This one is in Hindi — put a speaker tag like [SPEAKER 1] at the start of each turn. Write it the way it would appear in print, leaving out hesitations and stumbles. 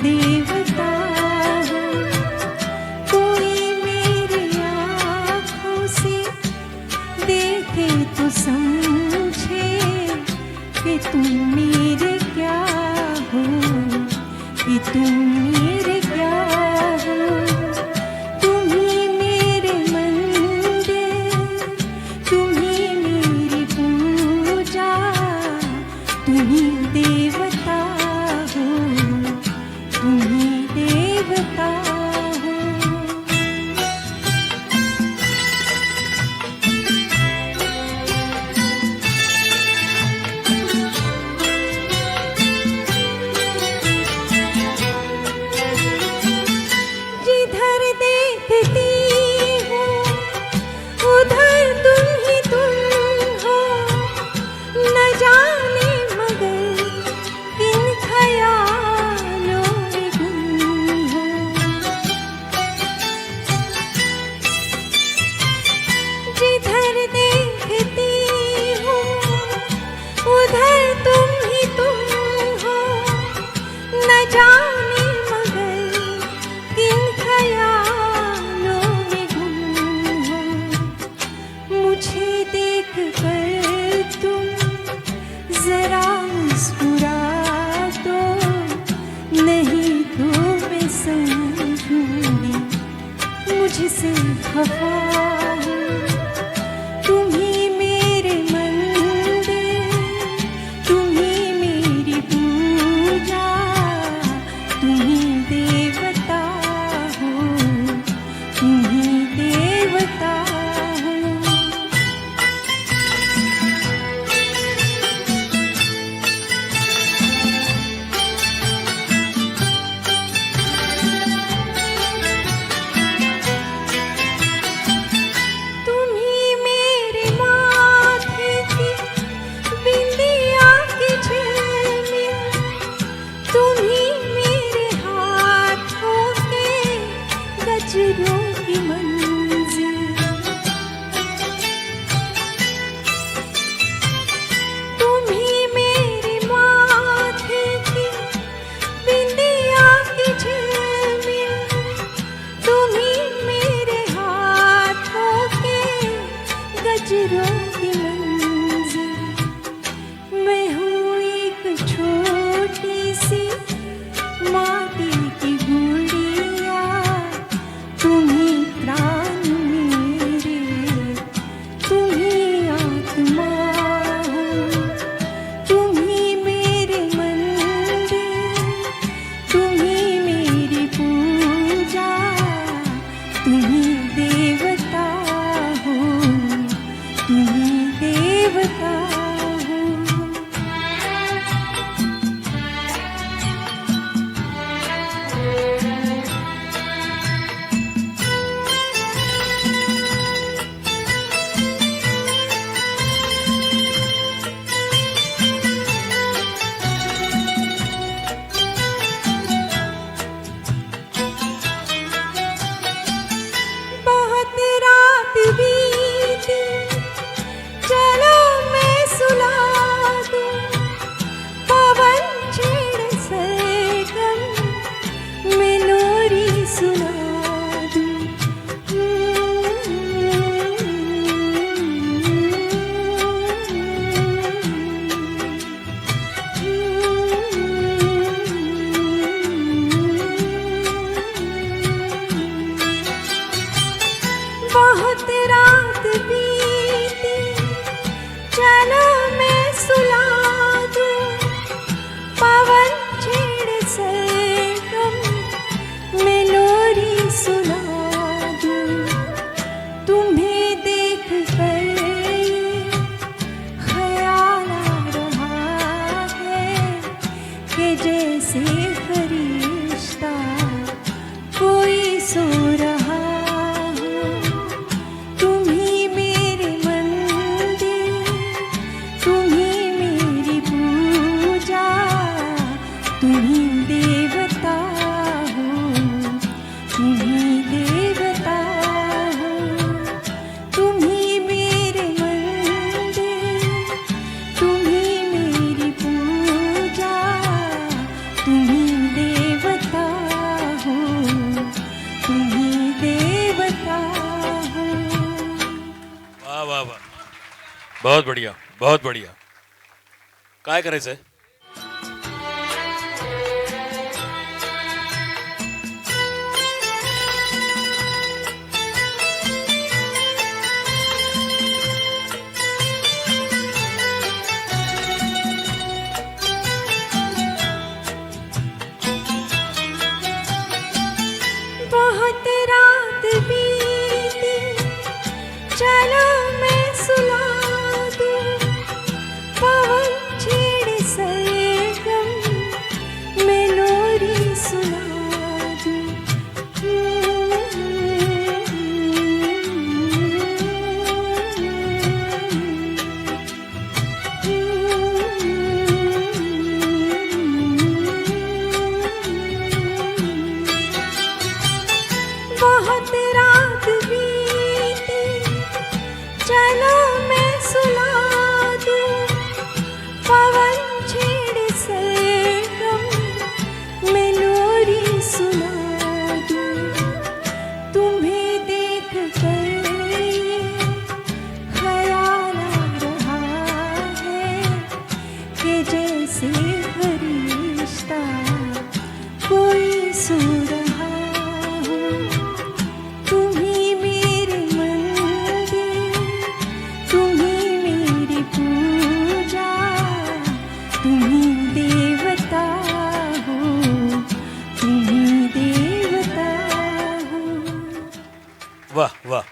[SPEAKER 1] देवता हो। कोई मेरी आँखों से देखे तो समझे कि तुम मेरे क्या हो, कि तुम मेरे क्या हो। तुम ही मेरे मंदिर, तुम ही मेरी पूजा, तुम ही देवता हो, तुम ही देवता हो। जिधर देखती हूँ उधर तुम ही तुम हो, न जाने मगर किन ख्यालों में गुम हो। जिधर देखती हूँ उधर तुम ही तुम हो, न जाने मगर किन ख्यालों में गुम हो। मुझे देख कर तुम जरा मुस्कुरा दो, नहीं तो मैं समझूंगी मुझसे खफा हो। तुम ही मेरे मंदिर, तुम ही मेरी पूजा, तुम ही देवता हो, तुम ही देवता हो। तुम ही मेरे माथे की बिंदिया की झिलमिल, तुम ही मेरे
[SPEAKER 2] बहुत बढ़िया, बहुत बढ़िया. काय करायचंय?
[SPEAKER 1] बहुत रात बीती चलो मैं सुला दूं पवन छेड़े सरगम मैं लोरी सुना दूं बहुत रात बीती चलो मैं सुला दूं पवन छेड़े सरगम मैं लोरी सुना दूं तुम्हें देख कर ये ख्याल आ रहा है कि जैसे फरिश्ता कोई सो रहा हो तुम्ही मेरे मंदिर तुम्ही मेरी पूजा तुम्ही देवता हो तुम्ही देवता हो.
[SPEAKER 2] वाह वाह.